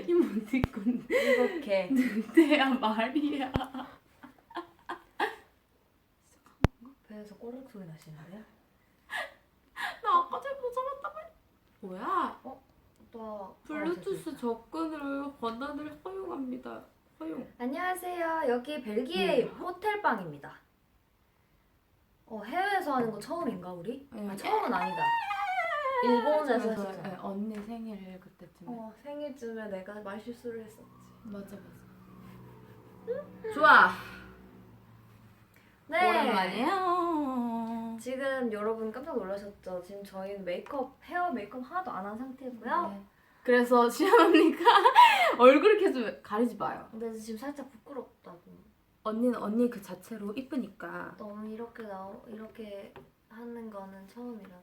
이모티콘 이렇게. 늑대야 말이야. 배에서 꼬르륵 소리 나시는데요? 나 아까 잘못 잡았다고 했. 뭐야? 또 블루투스 접근을 권한을 허용합니다. 허용. 안녕하세요. 여기 벨기에 호텔 방입니다. 해외에서 하는 거 처음인가 우리? 네. 처음은 아니다. 일본에서 그래서, 했었잖아. 네, 언니 생일 그때쯤에. 생일쯤에 내가 말실수를 했었지. 맞아. 좋아. 네. 오랜만이에요. 지금 여러분 깜짝 놀라셨죠? 지금 저희는 헤어 메이크업 하나도 안 한 상태고요. 네. 그래서 시연 언니가 얼굴을 계속 가리지 마요. 근데 지금 살짝 부끄럽다고. 언니는 언니 그 자체로 이쁘니까. 너무 이렇게 하는 거는 처음이라서.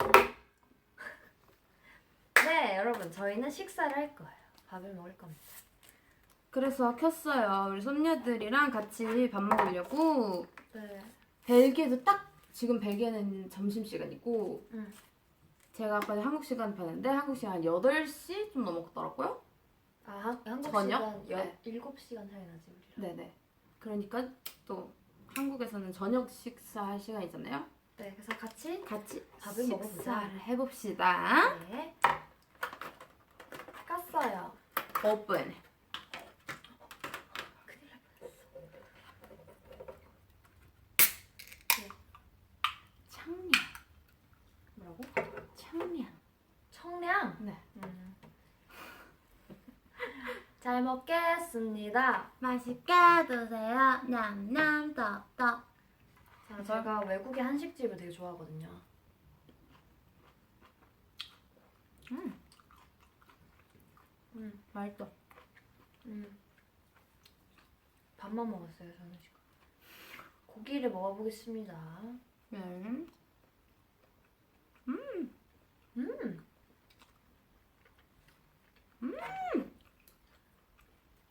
네, 여러분 저희는 식사를 할 거예요. 밥을 먹을 겁니다. 그래서 켰어요. 우리 손녀들이랑 같이 밥 먹으려고. 네. 벨기에도 딱 지금 벨기에는 점심시간이고 응. 제가 아까 한국 시간 봤는데 한국 시간 한 8시 좀 넘었더라고요. 한국 저녁? 시간 네. 7시간 차이 나지 우리랑. 네네. 그러니까 또 한국에서는 저녁 식사할 시간이잖아요. 네, 그래서 같이 밥을 먹어보자. 식사를 해봅시다. 네. 깠어요. 오픈. 큰일 날 뻔했어. 청량. 뭐라고? 청량. 청량? 네. 잘 먹겠습니다. 맛있게 드세요. 냠냠 떡떡. 자, 제가 외국의 한식집을 되게 좋아하거든요. 맛있어. 밥만 먹었어요, 저는 지금. 고기를 먹어보겠습니다. 네.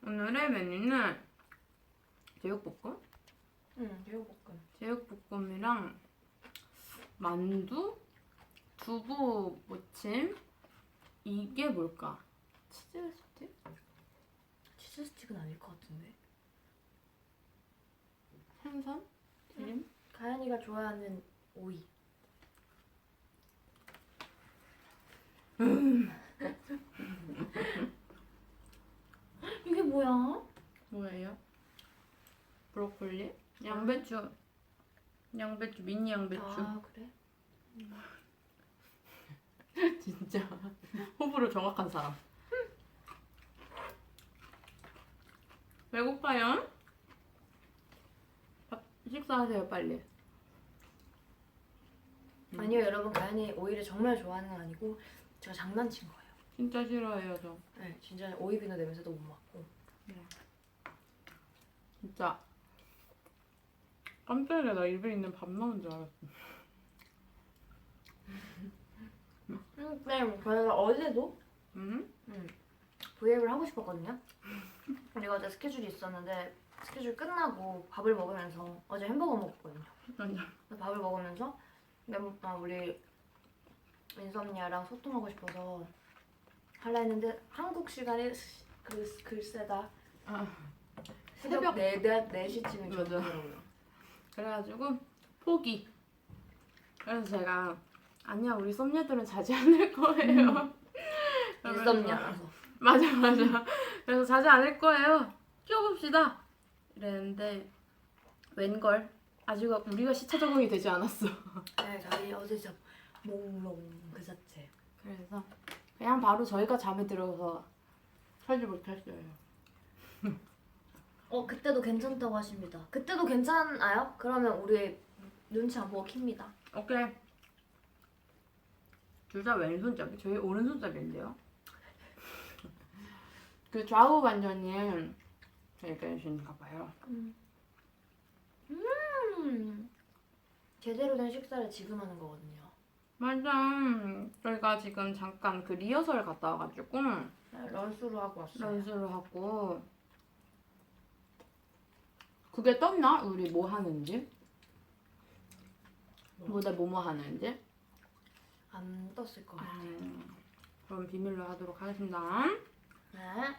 오늘의 메뉴는 제육볶음? 제육볶음. 제육볶음이랑 만두, 두부 무침. 이게 뭘까? 치즈 스틱? 치즈 스틱은 아닐 것 같은데. 생선? 튀김? 가연이가 좋아하는 오이. 이게 뭐야? 뭐예요? 브로콜리? 양배추. 양배추, 미니 양배추. 아, 그래? 진짜 호불호 정확한 사람. 배고파요? 식사하세요 빨리. 아니요, 여러분. 가연이 오이를 정말 좋아하는 건 아니고 제가 장난친 거예요. 진짜 싫어해요 저. 네, 진짜 오이 비누 냄새도 못 맡고. 진짜 깜짝이야. 나 입에 있는 밥 나온 줄 알았어. 네, 그래서 어제도 응? 브이앱을 하고 싶었거든요. 그리고 어제 스케줄이 있었는데 스케줄 끝나고 밥을 먹으면서 어제 햄버거 먹었거든요. 아니야. 그래서 밥을 먹으면서 우리 인썸니아랑 소통하고 싶어서 하려 했는데 한국 시간에 글쎄다 새벽 4시쯤에 맞아. 전화더라고요. 그래가지고 포기. 그래서 제가 아니야 우리 썸녀들은 자지 않을 거예요. 인썸니아라서. 맞아. 그래서 자지 않을 거예요. 키워봅시다. 이랬는데 웬걸 아직 우리가 시차 적응이 되지 않았어. 네, 저희 어제 진짜 몽롱 그 자체. 그래서 그냥 바로 저희가 잠에 들어서 살지 못했어요. 그때도 괜찮다고 하십니다. 그때도 괜찮아요? 그러면 우리 눈치 안 보고 킵니다. 오케이. 둘 다 왼손잡이? 저희 오른손잡이인데요. 그 좌우 반전이 되게 계신가 봐요. 제대로 된 식사를 지금 하는 거거든요. 맞아. 저희가 지금 잠깐 그 리허설 갔다 와가지고 네, 런스로 하고 왔어요. 연습을 하고 그게 떴나? 우리 뭐 하는지? 무대 뭐뭐 하는지? 안 떴을 것 같아요. 그럼 비밀로 하도록 하겠습니다. 네.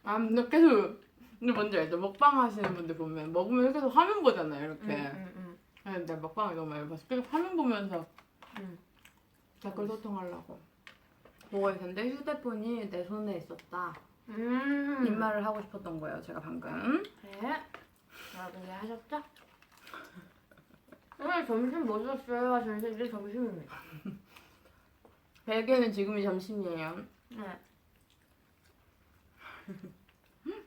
아 근데 계속 근데 뭔지 알죠? 먹방 하시는 분들 보면 먹으면 계속 화면 보잖아요 이렇게. 근데 먹방을 너무 많이 봐서 계속 화면 보면서 댓글 소통하려고 보고 있었는데 휴대폰이 내 손에 있었다. 이 말을 하고 싶었던 거예요 제가 방금. 네. 여러분 이해하셨죠? 오늘 점심 뭐 줬어요? 이제 점심입니다. 벨기에는 지금이 점심이에요. 네.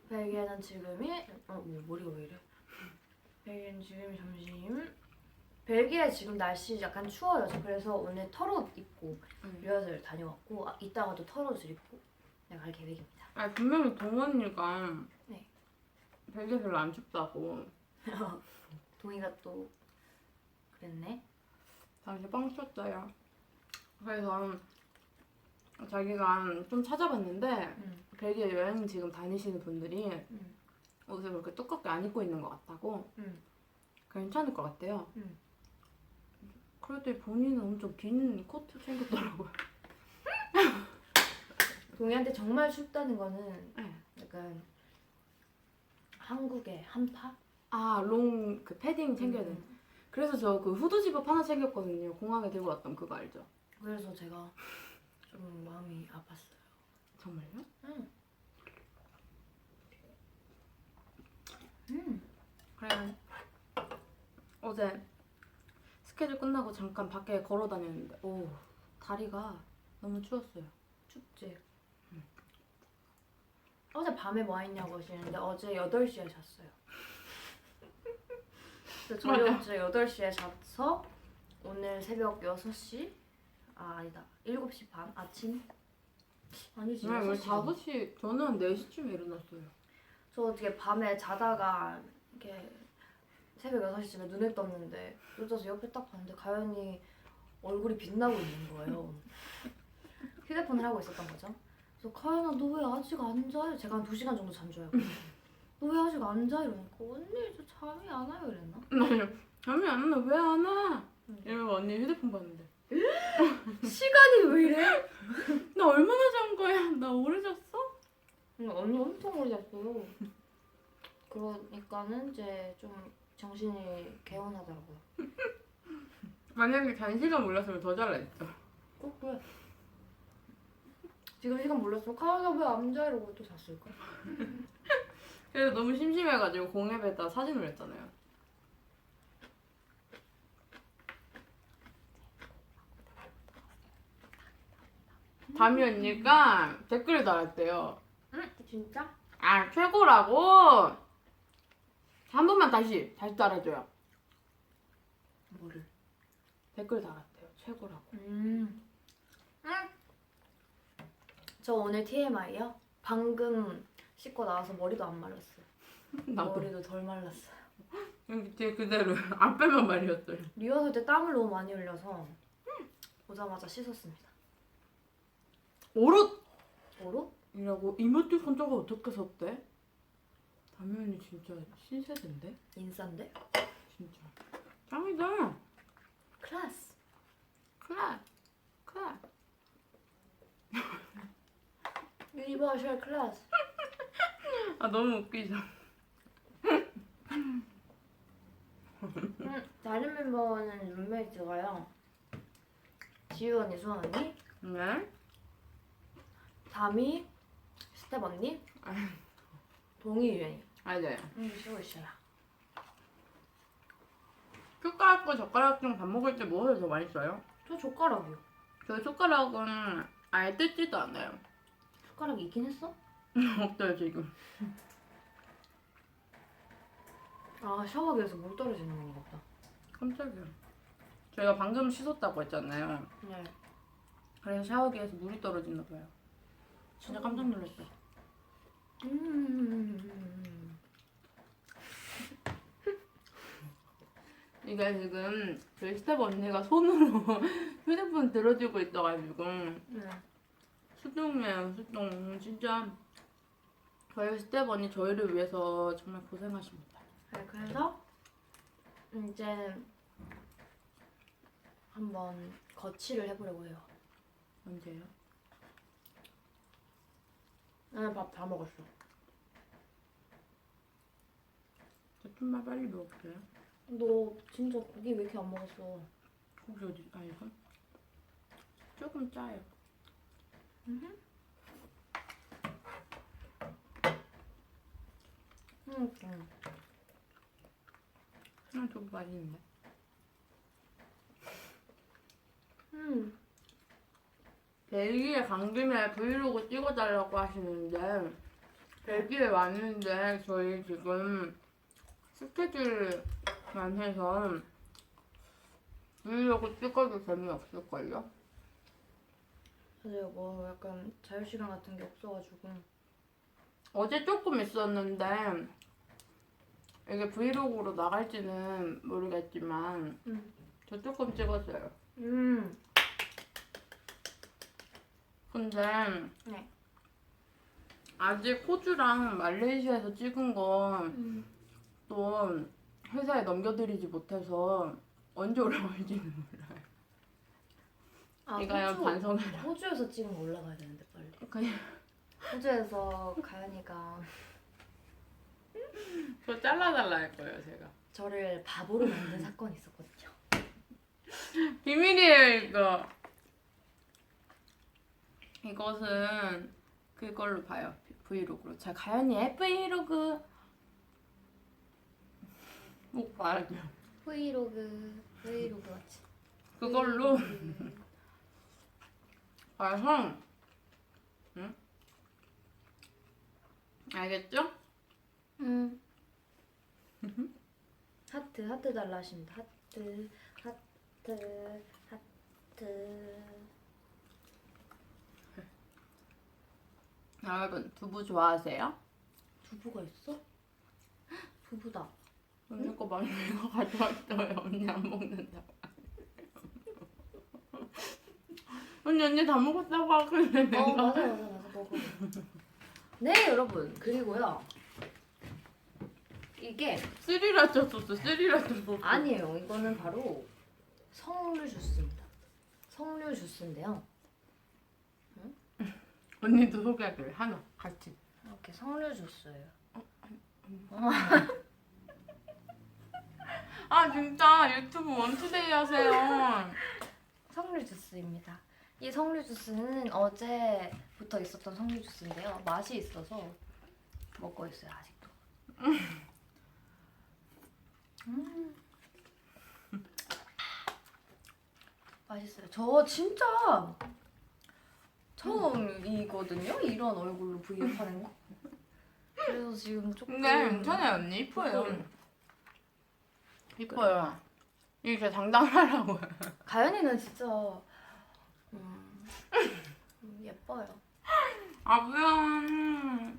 벨기에는 지금이 머리가 왜 이래? 벨기에는 지금이 점심. 벨기에 지금 날씨 약간 추워요. 저 그래서 오늘 털옷 입고 리허설 다녀왔고 이따가도 털옷을 입고 나갈 계획입니다. 아 분명히 동원이가 네. 벨기에 별로 안 춥다고. 동이가 또 그랬네. 당시 뻥 쳤어요. 그래서 자기가 좀 찾아봤는데 벨기에 여행 지금 다니시는 분들이 옷을 그렇게 두껍게 안 입고 있는 것 같다고. 괜찮을 것 같대요. 그랬더니 본인은 엄청 긴 코트 챙겼더라고요. 동이한테 정말 춥다는 거는 네. 약간 한국의 한파? 아, 롱 그 패딩 챙겨야 돼. 그래서 저 그 후드 집업 하나 챙겼거든요. 공항에 들고 왔던 그거 알죠? 그래서 제가 좀 마음이 아팠어요. 정말요? 그래. 어제 스케줄 끝나고 잠깐 밖에 걸어 다녔는데 오 다리가 너무 추웠어요. 춥지? 어제 밤에 뭐 했냐고 하시는데 어제 8시에 잤어요. 근데 저희 맞아. 어제 8시에 자서 오늘 새벽 6시? 아니다 7시 반? 아침? 아니지 네, 6시 5시 저는 한 4시쯤에 일어났어요. 저 어떻게 밤에 자다가 이렇게 새벽 6시쯤에 눈을 떴는데 눈 떠서 옆에 딱 봤는데 가연이 얼굴이 빛나고 있는 거예요. 휴대폰을 하고 있었던 거죠. 그래서 가연아 너 왜 아직 안 자? 제가 한 2시간 정도 잔 줄 알고 너 왜 아직 안 자? 이러니까 언니 저 잠이 안 와요 이랬나? 잠이 안 와. 왜 안 와? 이러면 언니 휴대폰 봤는데 시간이 왜 이래? 나 얼마나 잔 거야? 나 오래 잤어? 언니 엄청 오래 잤어요. 그러니까는 이제 좀 정신이 개운하더라고요. 만약에 잔시간 몰랐으면 더 잘했죠. 꼭 그래. 지금 시간 몰랐으면 가연아 왜 안 자? 이러고 또 잤을까? 그래서 너무 심심해가지고 공앱에다 사진 올렸잖아요. 담이 언니가 댓글을 달았대요. 응? 진짜? 아 최고라고. 한 번만 다시 달아줘요. 뭐를? 댓글 달았대요. 최고라고. 응. 저 오늘 TMI요? 방금 씻고 나와서 머리도 안 말랐어요. 나도 머리도 덜 말랐어요. 여기 뒤에 그대로 앞에만 말렸어요. 리허설 때 땀을 너무 많이 흘려서 오자마자 씻었습니다. 오롯! 뭐로? 이라고 이모티콘 저거 어떻게 샀대? 담이 언니 진짜 신세대인데? 인싸인데? 진짜 짱이다. 클래스. 클랩 클랩. 유니버셜 클래스. 아 너무 웃기죠. 다른 멤버는 룸메이트가요. 지유 언니, 수아 언니, 네? 담이, 스텝 언니, 동희, 유연이. 맞아요. 쉬고 있어요. 숟가락과 젓가락이랑 밥 먹을 때 뭐를 더 많이 써요? 저 젓가락이요. 저 숟가락은 아예 뜯지도 않아요. 숟가락이 있긴 했어? 없어요 지금. 아 샤워기에서 물 떨어지는 건가 보다. 깜짝이야. 저희가 방금 씻었다고 했잖아요. 네. 그래서 샤워기에서 물이 떨어지나 봐요. 진짜 깜짝 놀랐어요. 이게 지금 저희 스텝 언니가 손으로 휴대폰 들어주고 있어가지고 네. 수동이에요 수동. 진짜 저희 스텝 언니 저희를 위해서 정말 고생하십니다. 네, 그래서 이제 한번 거치를 해보려고 해요. 언제요? 나는 밥 다 먹었어. 좀만 빨리 먹을게요. 너 진짜 고기 왜 이렇게 안 먹었어? 고기 어디? 아 이거 조금 짜요. 음. 좀 맛있는데. 벨기에 간 김에 브이로그 찍어달라고 하시는데 벨기에 왔는데 저희 지금 스케줄만 해서 브이로그 찍어도 재미없을걸요? 맞아요. 뭐 약간 자유시간 같은 게 없어가지고. 어제 조금 있었는데 이게 브이로그로 나갈지는 모르겠지만 저 조금 찍었어요. 근데 네. 아직 호주랑 말레이시아에서 찍은 건 또 회사에 넘겨드리지 못해서 언제 올라올지는 몰라요. 아, 이거요 반성해라. 호주에서 찍은 거 올라가야 되는데 빨리. 그냥 호주에서 가연이가 저 잘라달라 할 거예요 제가. 저를 바보로 만든 사건이 있었거든요. 비밀이에요 이거. 이것은 그걸로 봐요. 브이로그로. 자 가연이의 브이로그 꼭 봐야죠. 브이로그 같이. 그걸로 봐서 응? 알겠죠? 하트 달라 하십니다. 하트. 여러분 두부 좋아하세요? 두부가 있어? 두부다. 언니 거 많은 거 가져왔어요. 언니 안 먹는다고. 언니 다 먹었다고 하길래 내가. 맞아 먹어. 네 여러분 그리고요 이게 스리라차 소스. 아니에요. 이거는 바로 석류 주스입니다. 석류 주스인데요. 언니도 소개할게요. 하나 같이. 이렇게 석류 주스예요. 아 진짜 유튜브 원투데이 하세요. 석류 주스입니다. 이 석류 주스는 어제부터 있었던 석류 주스인데요. 맛이 있어서 먹고 있어요 아직도. 맛있어요. 저 진짜 처음이거든요. 이런 얼굴로 브이앱 하는 거. 그래서 지금 조금. 근데 괜찮아요 언니. 이뻐요. 이뻐요. 이렇게 당당하라고요. 가연이는 진짜 예뻐요. 아 뭐야.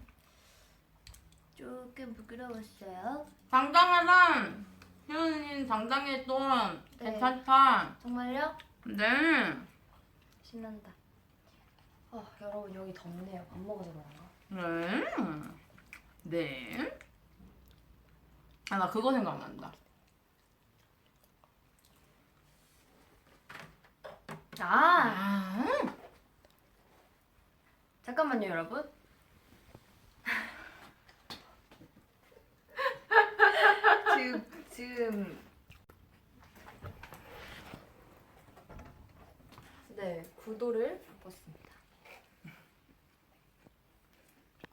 조금 부끄러웠어요. 당당하다. 희연이는 당당해도 네. 괜찮다. 정말요? 네. 신난다. 여러분 여기 덥네요. 밥 먹어서 그런가? 네. 아 나 그거 생각난다. 잠깐만요 여러분. 지금 네 구도를 바꿨습니다.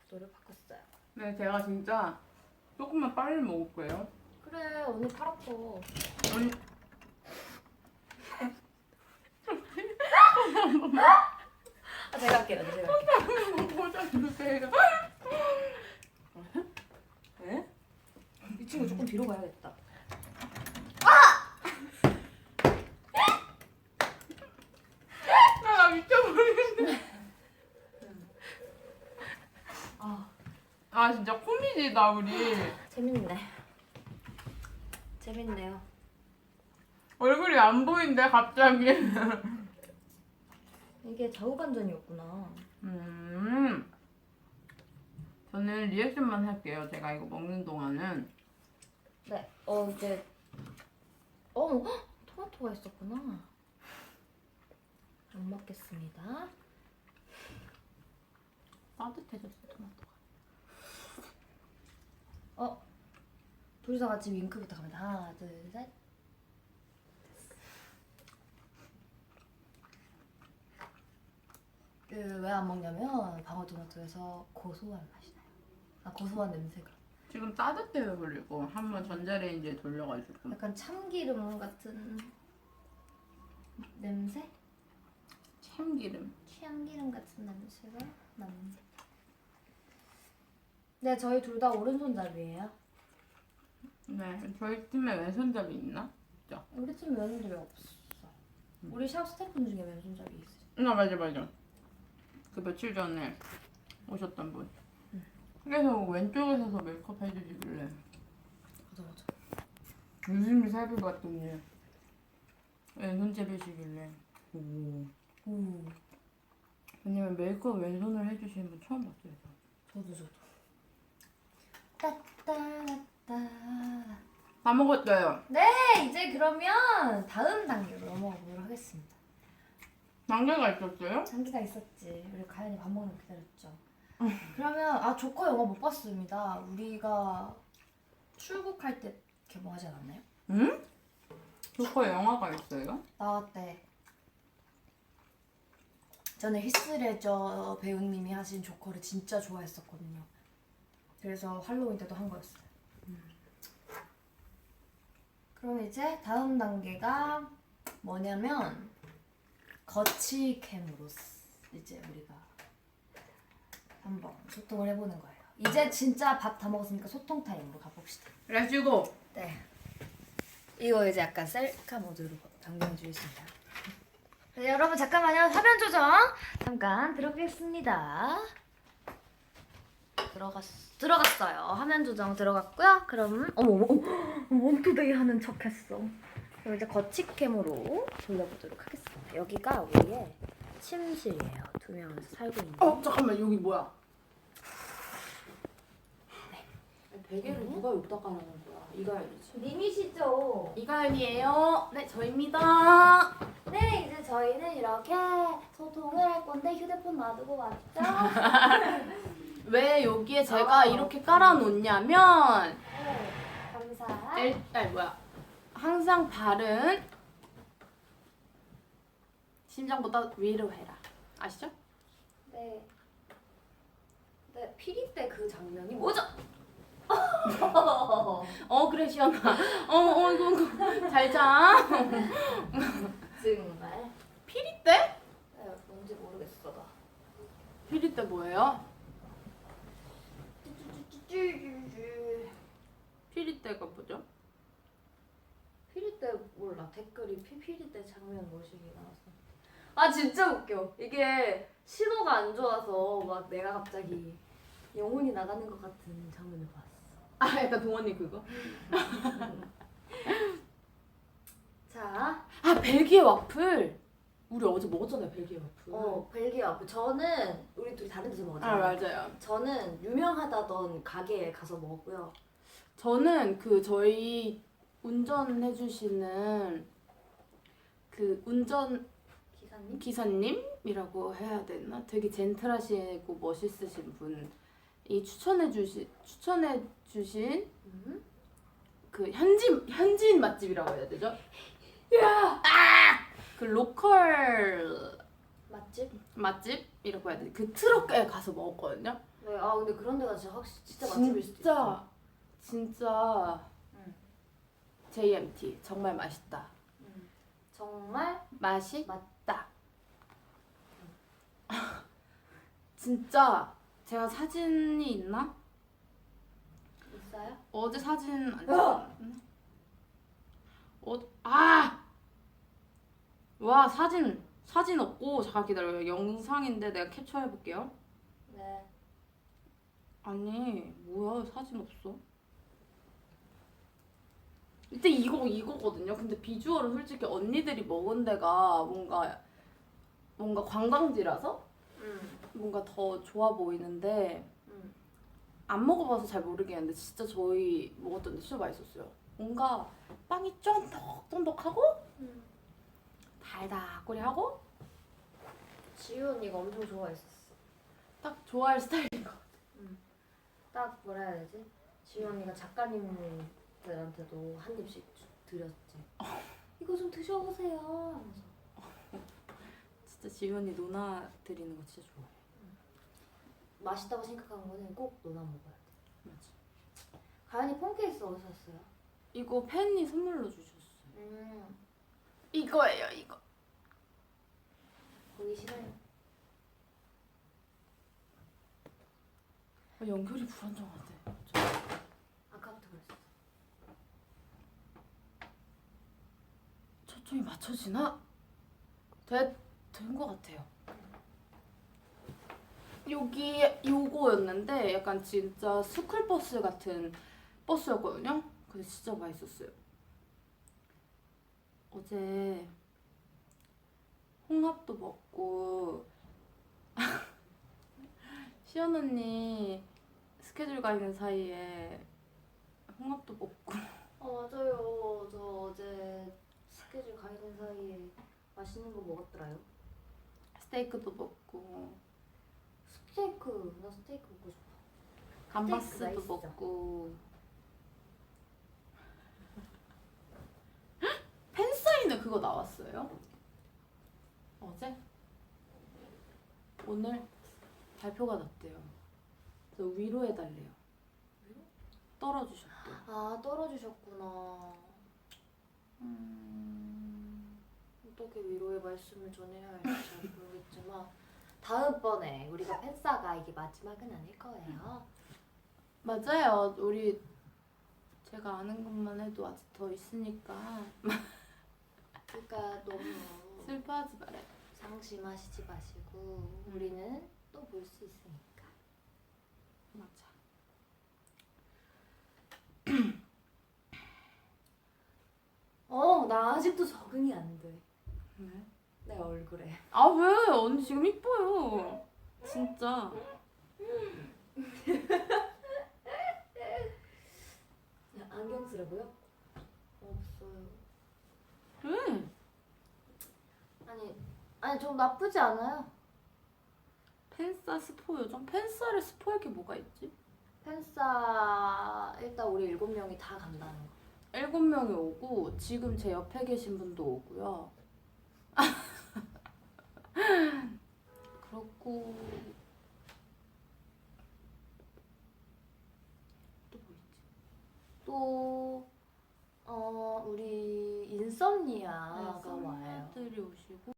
구도를 바꿨어요. 네 제가 진짜 조금만 빨리 먹을게요. 그래 언니 팔 아파. 언니 제가 할게요. 제가 할게요. 모자 주세요. 네? 이 친구 조금 뒤로 가야겠다. 나 미쳐버리겠네. 아 진짜 코미디다 우리. 재밌네요. 얼굴이 안 보인대 갑자기. 이게 좌우반전이었구나. 저는 리액션만 할게요. 제가 이거 먹는 동안은. 네. 이제 토마토가 있었구나. 안 먹겠습니다. 따뜻해졌어 토마토가. 둘이서 같이 윙크부터 갑니다. 하나, 둘, 셋. 그 왜 안 먹냐면 방울토마토에서 고소한 맛이 나요. 아 고소한 냄새가. 지금 따뜻해요 그리고 한번 전자레인지에 돌려가지고. 약간 참기름 같은 냄새? 참기름. 참기름 같은 냄새가 납니다. 네, 저희 둘 다 오른손잡이에요. 네, 저희 팀에 왼손잡이 있나? 있죠. 우리 팀 왼손잡이 없어. 우리 샵 스태프분 중에 왼손잡이 있어요. 아 맞아. 그 며칠 전에 오셨던 분. 응. 그래서 왼쪽에 서서 메이크업 해주시길래 맞아. 유심히 살펴봤더니 왼손잡이시길래 오. 왜냐면 메이크업 왼손을 해주시는 분 처음 봤어요. 저도. 따따따. 다 먹었어요. 네, 이제 그러면 다음 단계로 넘어가 보도록 하겠습니다. 단계가 있었어요? 장기가 있었지. 우리 가연이 밥 먹는 거 기다렸죠. 그러면 조커 영화 못 봤습니다. 우리가 출국할 때 개봉하지 않았나요? 응? 조커 영화가 있어요? 나왔대. 저는 히스레저 배우님이 하신 조커를 진짜 좋아했었거든요. 그래서 할로윈 때도 한 거였어요. 그럼 이제 다음 단계가 뭐냐면 거치캠으로 이제 우리가 한번 소통을 해보는 거예요. 이제 진짜 밥 다 먹었으니까 소통 타임으로 가봅시다. 렛츠고! 네. 이거 이제 약간 셀카 모드로 변경해 주겠습니다. 네, 여러분 잠깐만요. 화면 조정 잠깐 들어보겠습니다. 들어갔어요. 화면 조정 들어갔고요. 그럼 어머 원투데이 하는 척했어. 그럼 이제 거치캠으로 돌려보도록 하겠습니다. 여기가 우리의 침실이에요. 두 명이서 살고 있는. 잠깐만 여기 뭐야? 베개를 누가 여기다 깔아놓은 거야? 이가연이지. 님이시죠? 이가연이에요. 네, 저입니다. 네, 이제 저희는 이렇게 소통을 할 건데 휴대폰 놔두고 왔죠? 왜 여기에 제가 이렇게 깔아놓냐면 네, 감사. 항상 발은 심장보다 위로 해라. 아시죠? 네. 네, 피리 때 그 장면이 뭐죠? 그래 시연아. 이거 잘 자. 정말? 피리 때? 네, 뭔지 모르겠어 나. 피리 때 뭐예요? 피리 때가 뭐죠? 피리 때 몰라. 댓글이 피리 때 장면 뭐시기 나왔어. 아 진짜 웃겨. 이게 신호가 안 좋아서 막 내가 갑자기 영혼이 나가는 것 같은 장면을 봤어. 약간 동원이 그거. 자, 벨기에 와플. 우리 어제 먹었잖아요, 벨기에 와플. 벨기에 와플. 저는 우리 둘이 다른 데서 먹었잖아요. 맞아요. 저는 유명하다던 가게에 가서 먹었고요. 저는 그 저희 운전해주시는 그 운전 기사님이라고 해야 되나? 되게 젠틀하시고 멋있으신 분이 추천해주신 그 현지인 맛집이라고 해야 되죠? 그 로컬 맛집이라고 해야 돼. 그 트럭에 가서 먹었거든요. 네, 근데 그런 데가 진짜 확실히 진짜 맛집일 수도 있어. 진짜 JMT 정말 맛있다. 정말 맛있다. 진짜 제가 사진이 있나? 있어요? 어제 사진 안 야! 찍었나? 와 사진 없고 잠깐 기다려요. 영상인데 내가 캡처해 볼게요. 네. 아니 뭐야 사진 없어. 이때 이거거든요. 근데 비주얼은 솔직히 언니들이 먹은 데가 뭔가 관광지라서 뭔가 더 좋아 보이는데 안 먹어봐서 잘 모르겠는데 진짜 저희 먹었던 데 진짜 맛있었어요. 뭔가 빵이 쫀득쫀득하고 달달꼬리하고 지유 언니가 엄청 좋아했었어. 딱 좋아할 스타일인 것 같아. 딱 뭐라 해야 되지? 지유 언니가 작가님을 팬들한테도 한 입씩 드렸지. 이거 좀 드셔보세요 하면서. 진짜 지훈이 누나 드리는 거 진짜 좋아해. 맛있다고 생각하는 거는 꼭 너나 먹어야 돼. 맞아. 가연이 폰 케이스 어디서 샀어요? 이거 팬이 선물로 주셨어요. 이거예요, 이거. 보기 싫어요. 연결이 불안정하대. 아까부터 그랬어. 초점이 맞춰지나? 된 것 같아요. 여기 요거였는데 약간 진짜 스쿨버스 같은 버스였거든요. 근데 진짜 맛있었어요. 어제 홍합도 먹고 시연 언니 스케줄 가 있는 사이에 홍합도 먹고 맞아요. 저 어제 스케줄 가 있는 사이에 맛있는 거 먹었더라요. 스테이크도 먹고 스테이크. 나 스테이크 먹고 싶어. 감바스도 맛있죠? 먹고 팬사인회 그거 나왔어요? 어제? 오늘 발표가 났대요. 그래서 위로해달래요. 떨어주셨대요. 아, 떨어지셨구나. 어떻게 위로의 말씀을 전해야 할지 잘 모르겠지만 다음번에 우리가 팬싸가 이게 마지막은 아닐 거예요. 맞아요. 우리 제가 아는 것만 해도 아직 더 있으니까 그러니까 너무 슬퍼하지 말아요. 상심하시지 마시고 우리는 또 볼 수 있으니까. 맞아. 나 아직도 적응이 안 돼. 왜? 내 얼굴에. 아 왜? 언니 지금 이뻐요. 진짜. 안경 쓰려 보여? 없어요. 왜? 아니 좀 나쁘지 않아요. 팬싸 스포 요정? 팬싸를 스포할 게 뭐가 있지? 팬싸 일단 우리 7명이 다 간다는 거. 7명이 오고 지금 제 옆에 계신 분도 오고요. 그렇고 또 뭐 있지? 또 우리 인썸니아가 와요. 팬들이 오시고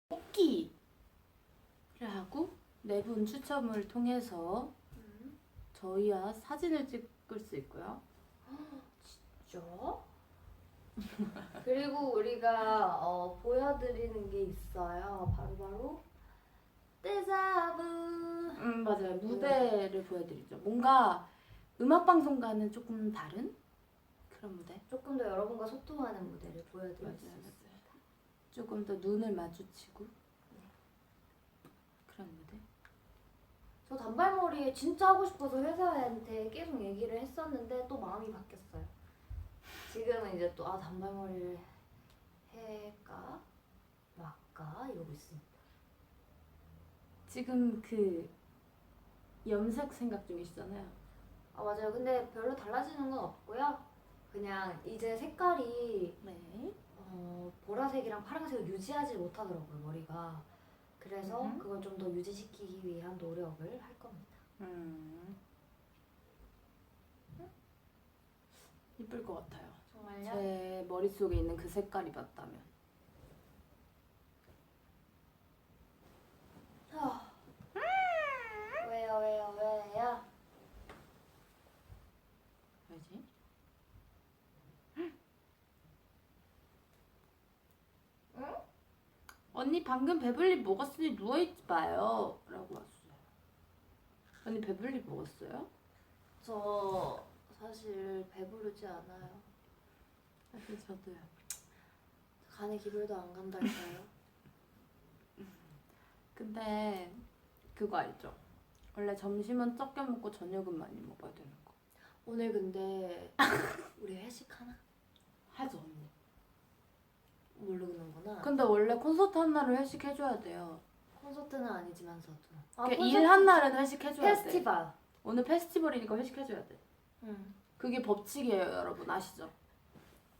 뽑기를 하고 4분 추첨을 통해서 저희와 사진을 찍을 수 있고요. 진짜? 그리고 우리가 보여드리는 게 있어요. 바로 데자부. 맞아요. 무대를 보여드리죠. 뭔가 음악방송과는 조금 다른 그런 무대? 조금 더 여러분과 소통하는 무대를 보여드릴 수 맞아요. 있습니다. 조금 더 눈을 마주치고 그런 무대? 저 단발머리 진짜 하고 싶어서 회사한테 계속 얘기를 했었는데 또 마음이 바뀌었어요. 지금은 이제 또 단발머리를 해까 말까 이러고 있습니다. 지금 그 염색 생각 중이시잖아요. 맞아요. 근데 별로 달라지는 건 없고요. 그냥 이제 색깔이 네. 보라색이랑 파란색을 유지하지 못하더라고요, 머리가. 그래서 그걸 좀 더 유지시키기 위한 노력을 할 겁니다. 이쁠 것 같아요. 정말요? 제 머릿속에 있는 그 색깔이 맞다면. 왜요? 왜지? 응? 언니 방금 배불리 먹었으니 누워있지 마요 라고 왔어요. 언니 배불리 먹었어요? 저 사실 배부르지 않아요. 사실 저도요. 간에 기별도 안 간달까요? 근데 그거 알죠? 원래 점심은 적게 먹고 저녁은 많이 먹어야 되는 거. 오늘 근데 우리 회식하나? 하죠 언니. 모르는구나. 근데 원래 콘서트 한 날은 회식해줘야 돼요. 콘서트는 아니지만서도. 일 한 날은 회식해줘야 돼. 페스티벌. 오늘 페스티벌이니까 회식해줘야 돼. 응. 그게 법칙이에요, 여러분. 아시죠?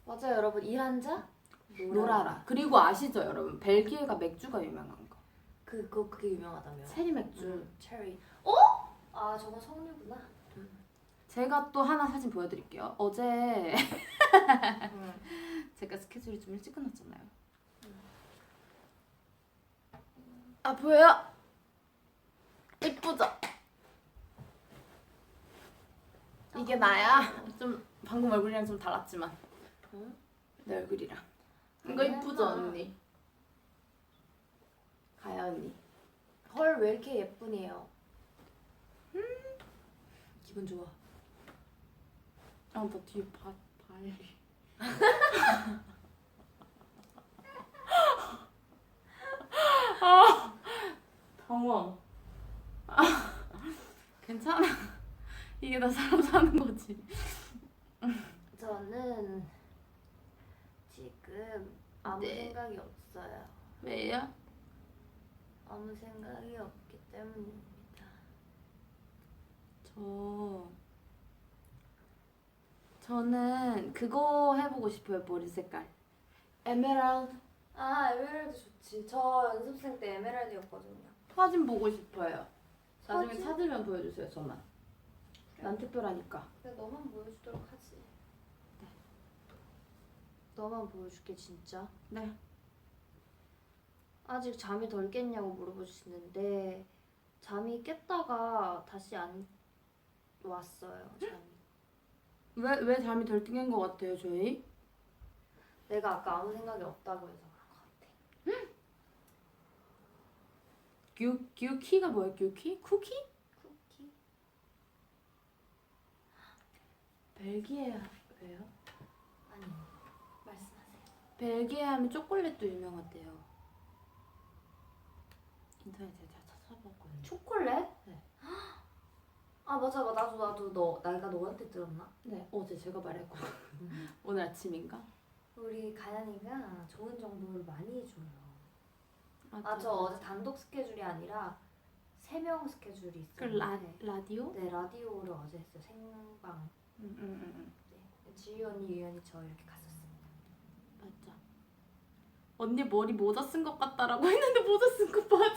맞아요, 여러분. 일한 자 놀아라. 그리고 아시죠, 여러분? 벨기에가 맥주가 유명한 거. 그게 유명하다며. 체리 맥주. 체리. 아, 저건 석류구나. 제가 또 하나 사진 보여드릴게요. 어제 응. 제가 스케줄이 좀 일찍 끝났잖아요. 아, 보여요? 이쁘죠? 이게 나야. 좀 방금 얼굴이랑 좀 달랐지만 응? 내 얼굴이랑. 이거 이쁘죠, 언니? 가야 언니. 헐, 왜 이렇게 예쁘니요? 기분 좋아. 아, 나 뒤에 발이. 아, 당황. 괜찮아. 이게 다 사람 사는 거지. 저는 지금 아무 네. 생각이 없어요. 왜요? 아무 생각이 없기 때문입니다. 저는 그거 해보고 싶어요. 머리 색깔. 에메랄드. 아, 에메랄드 좋지. 저 연습생 때 에메랄드였거든요. 사진 보고 싶어요. 나중에 사진? 찾으면 보여주세요. 저만. 난 특별하니까. 근데 너만 보여주도록 하지. 네. 너만 보여줄게, 진짜. 네. 아직 잠이 덜 깼냐고 물어보시는데 잠이 깼다가 다시 안 왔어요, 잠이. 왜 잠이 덜 깬 것 같아요, 저희? 내가 아까 아무 생각이 없다고 해서 그런 것 같아. 규키가 뭐예요? 규키? 쿠키? 쿠키? 벨기에예요. 아니, 말씀하세요. 벨기에 하면 초콜릿도 유명하대요. 인터넷에 다 찾아봤거든요. 초콜릿? 네. 아, 맞아. 나도 내가 너한테 들었나? 네, 어제 제가 말했고 오늘 아침인가? 우리 가연이가 좋은 정보를 많이 줘요. 맞아. 저 어제 단독 스케줄이 아니라 3명 스케줄이 그 있었는데 라디오? 네, 라디오를 어제 했어요. 생방. 네. 지유 언니, 유연이 저 이렇게 갔었습니다. 맞아. 언니 머리 모자 쓴 것 같다라고 했는데 모자 쓴 거 맞아요.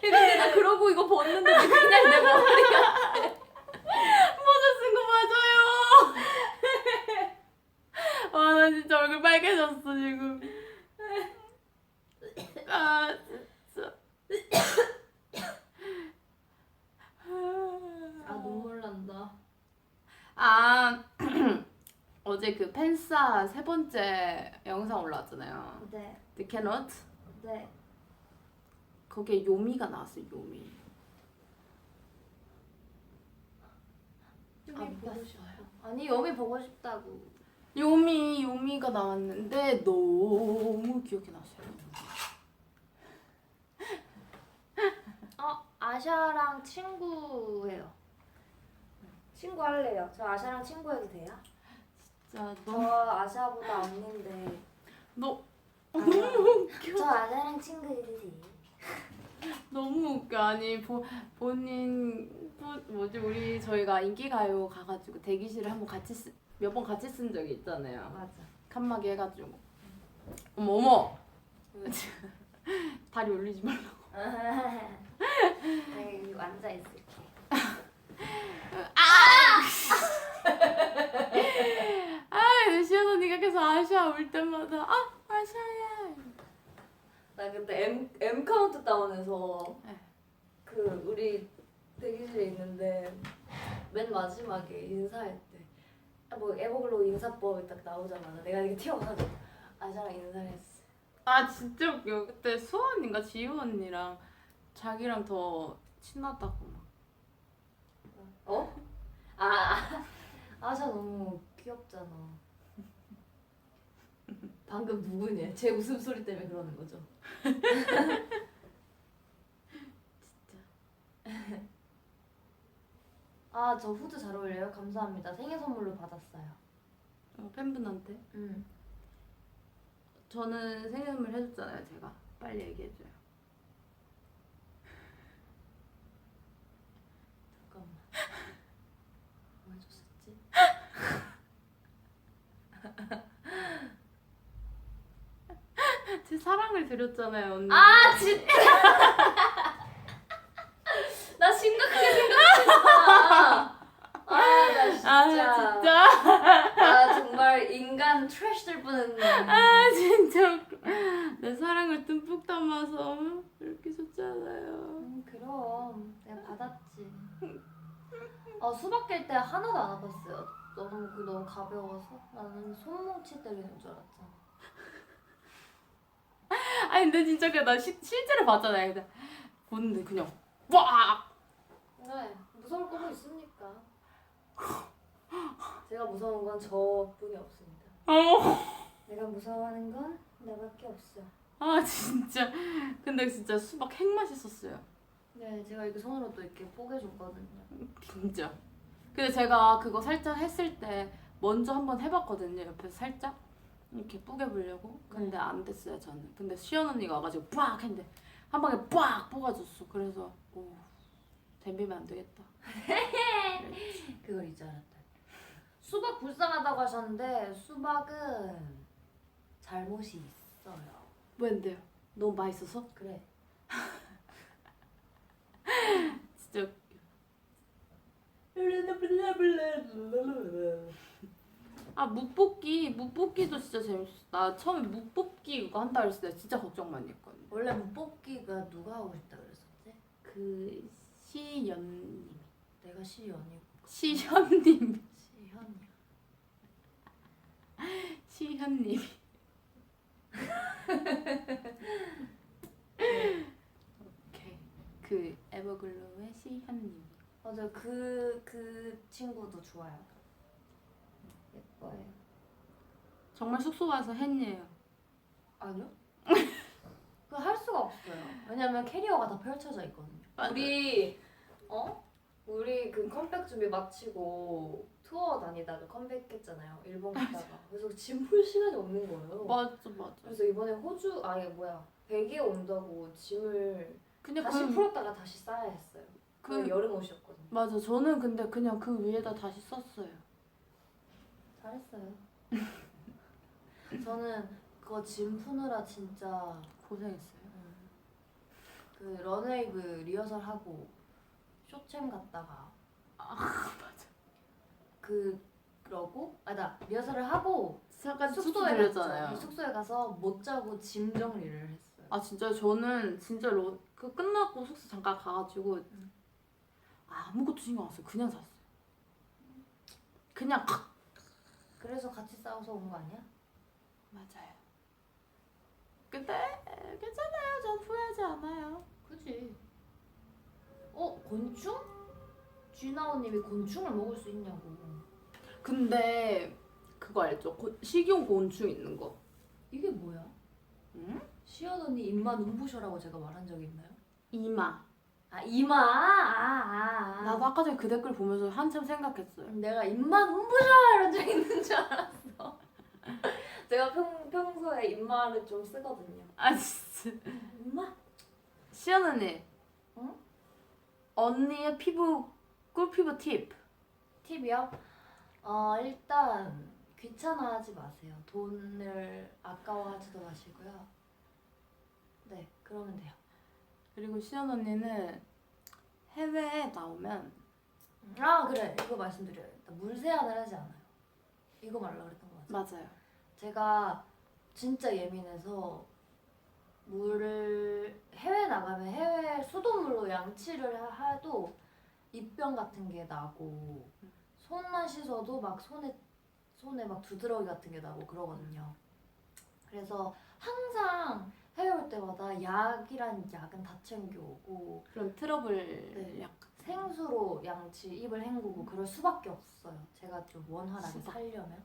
근데 나 그러고 이거 벗는데 그냥 내 머리가 모자 쓴 거 맞아요. 와, 나 진짜 얼굴 빨개졌어 지금. 아, 진짜. 아, 눈물 난다. 아, 어제 그 팬싸 3번째 영상 올라왔잖아요. 네. The Cannot. 네. 거기에 요미가 나왔어요. 요미. 요미 보고 싶어요. 아니, 요미 보고 싶다고. 요미가 나왔는데 너무 귀엽게 나왔어요. 아샤랑 친구예요. 친구 할래요. 저 아샤랑 친구해도 돼요? 진짜 저 아샤보다 언니인데. 너무 저 아샤랑 친구해도 돼요? 너무 웃겨. 아니 뭐지 우리 저희가 인기가요 가가지고 대기실을 한번 몇 번 같이 쓴 적이 있잖아요. 맞아. 칸막이 해가지고 어머 다리 올리지 말라고. 내가 여기 앉아 있을게. 시연 언니가 계속 아샤 올 때마다 아샤야. 나 그때 M 카운트 다운에서 네. 그 우리 대기실에 있는데 맨 마지막에 인사할 때 뭐 에버글로우 인사법이 딱 나오자마자 내가 이렇게 튀어가지고 아샤랑 인사를 했어. 아 진짜 웃겨. 그때 수아 언니인가 지유 언니랑 자기랑 더 친하다고 막. 어? 아샤 너무 귀엽잖아. 방금 누구냐? 제 웃음소리 때문에 그러는 거죠? 진짜. 저 후드 잘 어울려요? 감사합니다. 생일 선물로 받았어요. 팬분한테. 저는 생일 선물 해줬잖아요. 제가 빨리 얘기해줘요. 잠깐만. 뭐 해줬었지? 제 사랑을 드렸잖아요, 언니. 아 진짜. 나 심각하게 생각했다. 아나 진짜. 아 진짜? 나 정말 인간 트래쉬 될 뻔했네. 아 진짜 웃겨. 내 사랑을 듬뿍 담아서 이렇게 줬잖아요. 그럼 내가 받았지. 수박 깰 때 하나도 안 아팠어요. 너무 가벼워서 나는 손뭉치 때리는 줄 알았잖아. 아니 근데 진짜 나 실제로 봤잖아요. 근데 보는데 그냥 빡! 네, 무서울 거고 있으니까. 제가 무서운 건 저뿐이 없습니다. 내가 무서워하는 건 나밖에 없어. 아 진짜. 근데 진짜 수박 핵 맛있었어요. 네, 제가 이렇게 손으로 또 이렇게 뽀개줬거든요. 진짜. 근데 제가 그거 살짝 했을 때 먼저 한번 해봤거든요. 옆에서 살짝 이렇게 뿌개보려고. 근데 안 됐어요 저는. 근데 시연 언니가 와가지고 빡 했는데 한 방에 빡 뽑아줬어. 그래서 오 덤비면 안 되겠다. 그걸 잊지 않았다. 수박 불쌍하다고 하셨는데 수박은 잘못이 있어요. 왜인데요? 너무 맛있어서? 그래. 진짜 웃겨. 아 묵뽑기도 진짜 재밌었어. 나 처음에 묵뽑기 그거 한다 그랬을 때 진짜 걱정 많이 했거든. 원래 무뽑기가 누가 하고 싶다 그랬었지? 그 시연님. 내가 시연이고. 시현님. 시현이야. 시현님. 오케이. 그 에버글로우의 시현님. 맞아, 그 친구도 좋아요. 예뻐요. 정말 숙소 와서 했네요. 아니요? 그거 할 수가 없어요. 왜냐면 캐리어가 다 펼쳐져 있거든요. 맞아. 우리 그 컴백 준비 마치고 투어 다니다가 컴백했잖아요. 일본 갔다가. 그래서 짐 풀 시간이 없는 거예요. 맞아. 그래서 이번에 벨기에 온다고 짐을 그냥 다시 풀었다가 다시 싸야 했어요. 그 여름 옷이었거든요. 맞아. 저는 근데 그냥 그 위에다 다시 썼어요. 잘했어요. 저는 그거 짐 푸느라 진짜 고생했어요. 그 런웨이브 리허설 하고 쇼챔 갔다가 맞아. 그러고 나 리허설을 하고 잠깐 숙소 숙소에 들렸잖아요. 갔죠. 숙소에 가서 못 자고 짐 정리를 했어요. 아 진짜 저는 진짜 그 끝나고 숙소 잠깐 가가지고 아무것도 신경 안 썼어요. 그냥 잤어요. 그냥 그래서 같이 싸워서 온 거 아니야? 맞아요. 근데 괜찮아요. 전 후회하지 않아요. 그지. 곤충? 쥐나오님이 곤충을 먹을 수 있냐고. 근데 그거 알죠? 식용 곤충 있는 거. 이게 뭐야? 응? 시연 언니 입만 눈부셔라고 제가 말한 적 있나요? 이마. 이마. 나도 아까 전에 그 댓글 보면서 한참 생각했어요. 내가 입만 눈부셔 이런 적 있는 줄 알았어. 제가 평소에 입마를 좀 쓰거든요. 아 진짜. 입마? 시연 언니. 응? 언니의 꿀피부 팁. 팁이요? 일단 귀찮아하지 마세요. 돈을 아까워하지도 마시고요. 네, 그러면 돼요. 그리고 시연 언니는 해외에 나오면 그래. 이거 말씀드려야겠다. 물세안을 하지 않아요. 이거 말라 그랬던 거 맞아요? 맞아요. 제가 진짜 예민해서 물을 해외 나가면 해외 수돗물로 양치를 해도 입병 같은 게 나고 손만 씻어도 막 손에 막 두드러기 같은 게 나고 그러거든요. 그래서 항상 해외 올 때마다 약은 다 챙겨오고 그런 트러블 네. 약. 생수로 양치 입을 헹구고 그럴 수밖에 없어요. 제가 좀 원활하게 수박. 살려면.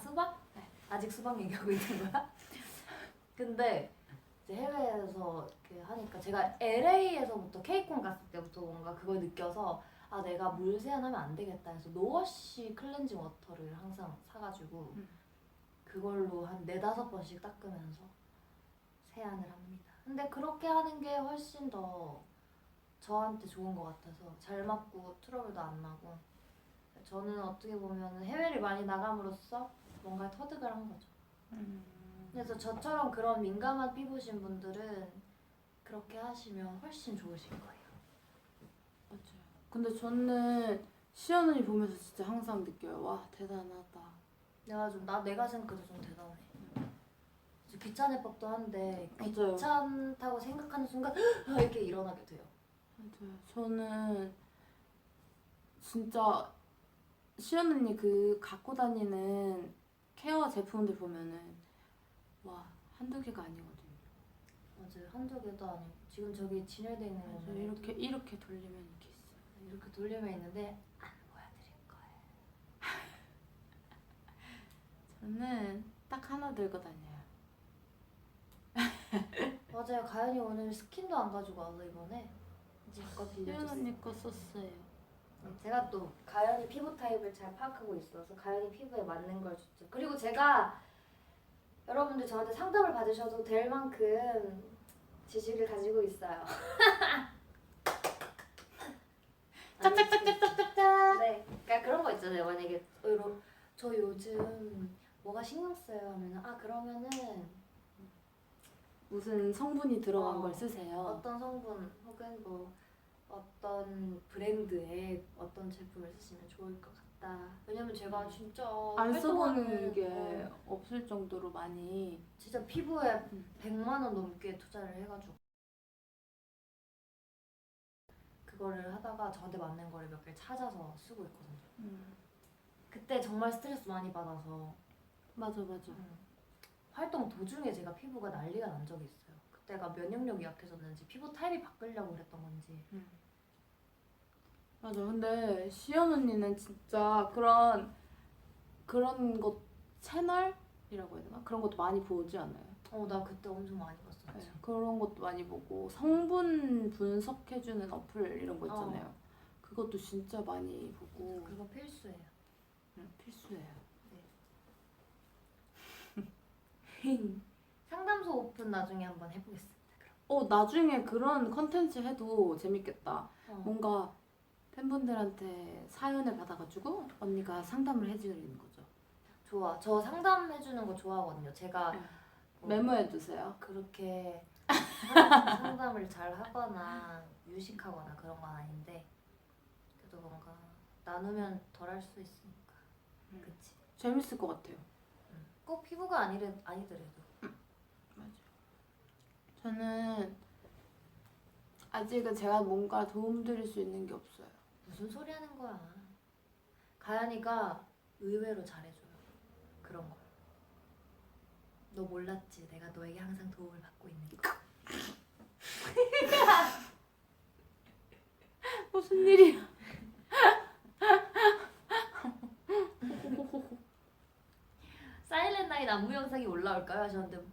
수박? 네. 아직 수박 얘기하고 있는 거야? 근데 이제 해외에서 이렇게 하니까 제가 LA에서부터 케이콘 갔을 때부터 뭔가 그걸 느껴서 내가 물 세안하면 안 되겠다 해서 노워시 클렌징 워터를 항상 사가지고 그걸로 한 4-5번씩 닦으면서 세안을 합니다. 근데 그렇게 하는 게 훨씬 더 저한테 좋은 것 같아서 잘 맞고 트러블도 안 나고 저는 어떻게 보면 해외를 많이 나감으로써 뭔가 터득을 한 거죠. 그래서 저처럼 그런 민감한 피부신 분들은 그렇게 하시면 훨씬 좋으실 거예요. 맞아요. 근데 저는 시연 언니 보면서 진짜 항상 느껴요. 와 대단하다. 내가 생각해도 좀 대단해. 귀찮을 법도 한데 맞아요. 귀찮다고 생각하는 순간 이렇게 일어나게 돼요. 맞아요. 저는 진짜 시연 언니 그 갖고 다니는 케어 제품들 보면은 와 한두 개가 아니거든요. 맞아요. 한두 개도 아니고 지금 저기 진열돼 있는 맞아요. 거는 이렇게 돌리면 이렇게 있어요. 이렇게 돌리면 있는데 안 보여드릴 거예요. 저는 딱 하나 들고 다녀요. 맞아요. 가연이 오늘 스킨도 안 가지고 와서 이번에 제거 시연 빌려줬어요. 언니 거 썼어요. 제가 또 가연이 피부 타입을 잘 파악하고 있어서 가연이 피부에 맞는 걸 줬죠. 그리고 제가 여러분들 저한테 상담을 받으셔도 될 만큼 지식을 가지고 있어요. 짝짝짝짝짝짝. 네, 그러니까 그런 거 있잖아요. 만약에 저 요즘 뭐가 신경 써요 하면은 그러면은 무슨 성분이 들어간 걸 쓰세요. 어떤 성분 혹은 뭐 어떤 브랜드의 어떤 제품을 쓰시면 좋을 것 같다. 왜냐면 제가 진짜 안 써보는 활동하는 게 없을 정도로 많이. 진짜 피부에 100만 원 넘게 투자를 해가지고 그거를 하다가 저한테 맞는 거를 몇 개 찾아서 쓰고 있거든요. 그때 정말 스트레스 많이 받아서 맞아. 활동 도중에 제가 피부가 난리가 난 적이 있어요. 그때가 면역력이 약해졌는지 피부 타입이 바꾸려고 그랬던 건지. 맞아. 근데 시연 언니는 진짜 그런 것 채널이라고 해야 되나? 그런 것도 많이 보지 않아요? 나 그때 엄청 많이 봤었지. 네, 그런 것도 많이 보고 성분 분석해주는 어플 이런 거 있잖아요. 그것도 진짜 많이 보고. 그거 필수예요. 필수예요. 상담소 오픈 나중에 한번 해보겠습니다. 그럼. 나중에 그런 컨텐츠 해도 재밌겠다. 어. 뭔가 팬분들한테 사연을 받아가지고 언니가 상담을 해드리는 거죠. 좋아. 저 상담해주는 거 좋아하거든요. 제가 메모해주세요. 그렇게 상담을 잘 하거나 유식하거나 그런 건 아닌데 그래도 뭔가 나누면 덜 할 수 있으니까. 그치? 재밌을 것 같아요. 꼭 피부가 아니더라도. 맞아요. 저는 아직은 제가 뭔가 도움드릴 수 있는 게 없어요. 무슨 소리 하는 거야. 가연이가 의외로 잘해줘요. 그런 거. 너 몰랐지? 내가 너에게 항상 도움을 받고 있는 거. 무슨 일이야? 사일렌 나잇 안무 영상이 올라올까요? 하셨는데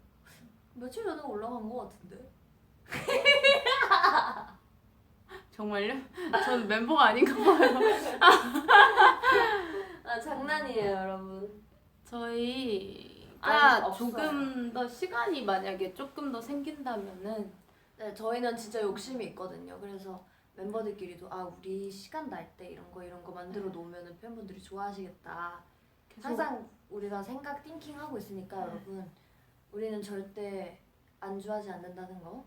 며칠 전에 올라간 거 같은데. 정말요? 전 멤버가 아닌가 봐요. 장난이에요, 여러분. 저희가 없어요. 조금 더 시간이 만약에 조금 더 생긴다면은 네, 저희는 진짜 욕심이 있거든요. 그래서 멤버들끼리도 우리 시간 날 때 이런 거 만들어 놓으면 팬분들이 좋아하시겠다. 계속 항상 우리가 생각 띵킹하고 있으니까 여러분 우리는 절대 안주하지 않는다는 거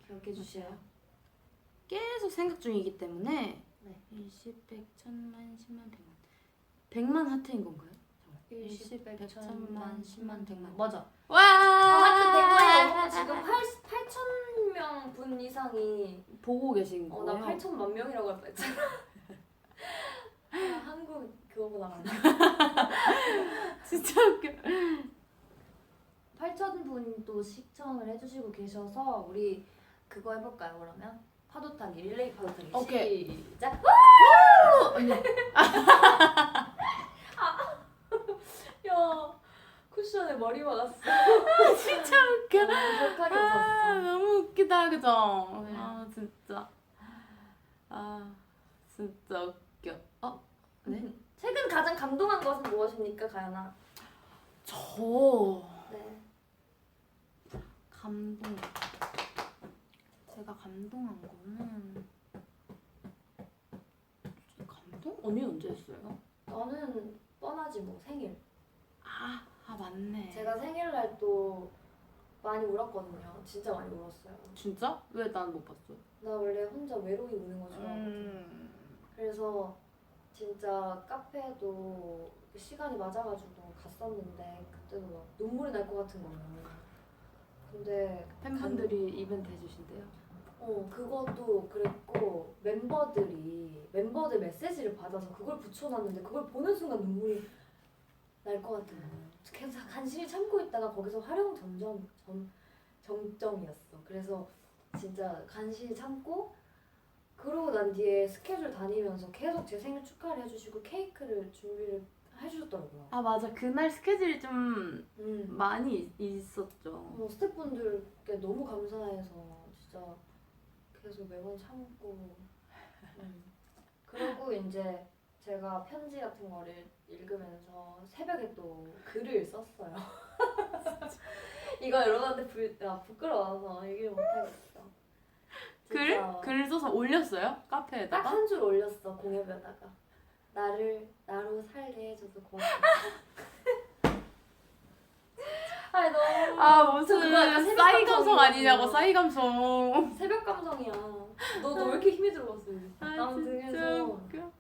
기억해 주세요. 계속 생각 중이기 때문에 네. 20, 100, 1000만, 10만, 100만 100만 하트인 건가요? 10, 100, 1000만, 10만, 100만 맞아. 와! 하트 100만이고 지금 8,000명 분 이상이 보고 계신 거예요? 나 8,000만 명이라고 할 뻔했잖아. 한국 그거보다 많아. 진짜 웃겨. 8,000분도 시청을 해주시고 계셔서 우리 그거 해볼까요 그러면? 파도타기 릴레이 파도타기. 오케이. 시작. 야 쿠션에 머리 박았어. 진짜 웃겨. 격하게 웃었어. 너무 웃기다 그죠? 네. 진짜 웃겨. 네? 최근 가장 감동한 것은 무엇입니까 가연아? 저 네. 감동. 제가 감동한 거는 감동? 언니 언제 했어요? 나는 뻔하지 뭐 생일. 아 맞네. 제가 생일날 또 많이 울었거든요. 진짜 많이 울었어요. 진짜? 왜 난 못 봤어? 나 원래 혼자 외로이 우는 거 좋아하거든. 그래서 진짜 카페도 시간이 맞아가지고 갔었는데 그때도 막 눈물이 날 것 같은 거예요. 근데 팬분들이 이벤트 해주신대요. 그것도 그랬고 멤버들 메시지를 받아서 그걸 붙여놨는데 그걸 보는 순간 눈물이 날 것 같은 거예요. 계속 간신히 참고 있다가 거기서 정점이었어. 그래서 진짜 간신히 참고 그러고 난 뒤에 스케줄 다니면서 계속 제 생일 축하를 해주시고 케이크를 준비를 해주셨더라고요. 아 맞아. 그날 스케줄이 좀 음. 많이 있었죠. 스태프분들께 너무 감사해서 진짜 계속 매번 참고 그리고 이제 제가 편지 같은 거를 읽으면서 새벽에 또 글을 썼어요. 이거 여러분한테 부끄러워서 얘기를 못하겠어. 글 써서 올렸어요? 딱 카페에다가? 한 줄 올렸어 공예배다가 나로 살게 해줘서 고맙다. 아니 너무 아 그거 무슨 약간 새벽 싸이 감성 아니냐고. 감성이라고. 싸이 감성. 새벽 감성이야. 너 왜 이렇게 힘이 들어갔어? 아 진짜 등에서 웃겨.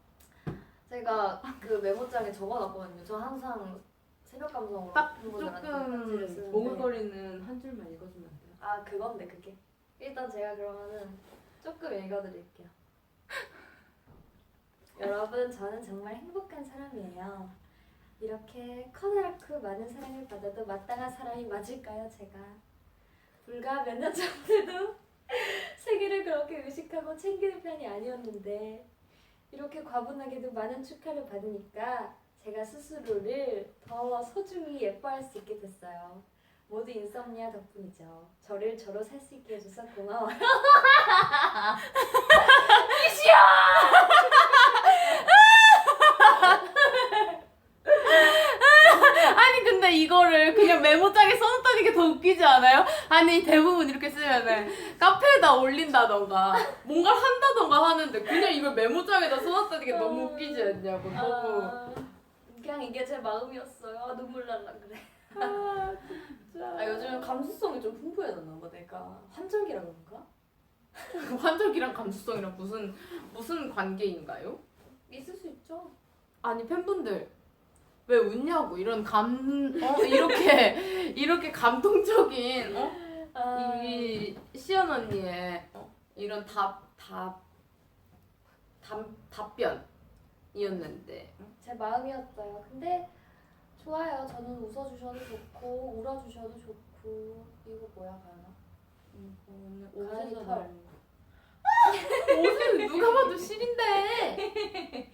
제가 그 메모장에 적어놨거든요. 저 항상 새벽 감성으로 딱 팬분들한테 편지를 조금 쓰는데. 오글거리는 한 줄만 읽어주면 안 돼요? 아 그건데 그게 일단 제가 그러면은 조금 읽어드릴게요. 여러분 저는 정말 행복한 사람이에요. 이렇게 커다랗고 많은 사랑을 받아도 마땅한 사람이 맞을까요 제가? 불과 몇 년 전에도 생일을 그렇게 의식하고 챙기는 편이 아니었는데 이렇게 과분하게도 많은 축하를 받으니까 제가 스스로를 더 소중히 예뻐할 수 있게 됐어요. 모두 인썸니아 덕분이죠. 저를 저로 살 수 있게 해줘서 고마워요. 아니 근데 이거를 그냥 메모장에 써놓다는 게 더 웃기지 않아요? 아니 대부분 이렇게 쓰면은 카페에다 올린다던가 뭔가를 한다던가 하는데 그냥 이걸 메모장에다 써놨다는 게 너무 웃기지 않냐고. 너무 그냥 이게 제 마음이었어요. 눈물 날라 그래. 아 진짜. 요즘 감수성이 좀 풍부해졌나 봐 내가. 환절기라 그런가? 환절기랑 감수성이랑 무슨 관계인가요? 있을 수 있죠. 아니 팬분들 왜 웃냐고. 이런 이렇게 감동적인 이 시연 언니의 이런 답변이었는데 제 마음이었어요. 근데 좋아요. 저는 웃어주셔도 좋고 울어주셔도 좋고. 이거 뭐야 가연아? 가연이 옷에서 털. 옷은 누가 봐도 실인데.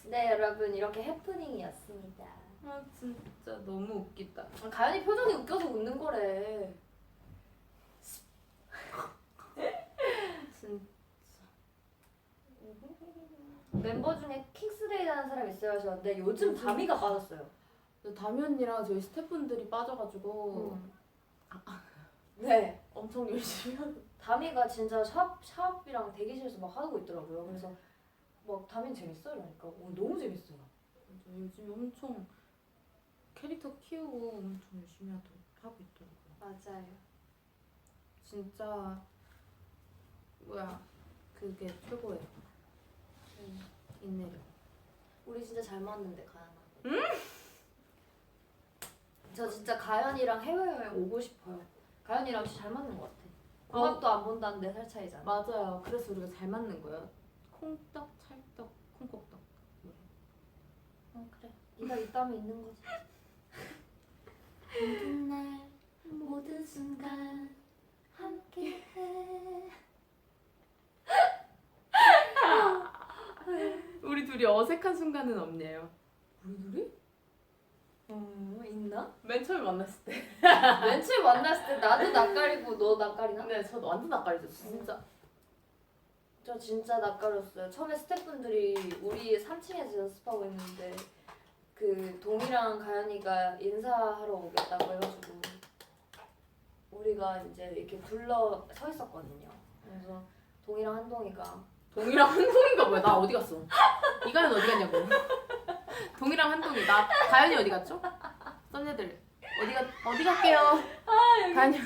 네 여러분 이렇게 해프닝이었습니다. 아 진짜 너무 웃기다. 가연이 표정이 웃겨서 웃는 거래. 진짜. 멤버 중에 킹스데이라는 사람 있어요 하셨는데 요즘 다미가 빠졌어요. 다미 언니랑 저희 스태프분들이 빠져가지고 네. 엄청 열심히 하고. 다미가 진짜 샵이랑 대기실에서 막 하고 있더라고요. 그래서 막 다미는 재밌어 이러니까 너무 재밌어요. 요즘 엄청 캐릭터 키우고 엄청 열심히 하고 있더라고요. 맞아요. 진짜 뭐야 그게 최고예요. 인내력. 우리 진짜 잘 맞는데 가연아. 저 진짜 가연이랑 해외여행 오고 싶어요. 가연이랑 진짜 잘 맞는 것 같아. 궁합도 안 본다는 4살 차이잖아. 맞아요. 그래서 우리가 잘 맞는 거예요. 콩떡, 찰떡, 콩국떡. 그래. 네가 이 땀이 있는 거지. 모든 날 모든 순간 함께해. 우리 둘이 어색한 순간은 없네요. 우리 둘이? 있나? 맨 처음에 만났을 때. 맨 처음 만났을 때 나도 낯가리고 너 낯가리나? 네, 저도 완전 낯가리죠. 진짜. 저 진짜 낯가렸어요. 처음에 스태프분들이 우리 3층에서 연습하고 있는데 그 동이랑 가연이가 인사하러 오겠다고 해가지고 우리가 이제 이렇게 둘러 서 있었거든요. 그래서 동이랑 한동이가 동이랑 한동이가 뭐야? 나 어디 갔어? 이가연 어디 갔냐고. 동이랑 한동이. 나 가연이 어디 갔죠? 썬녀들 어디 갈게요? 가연이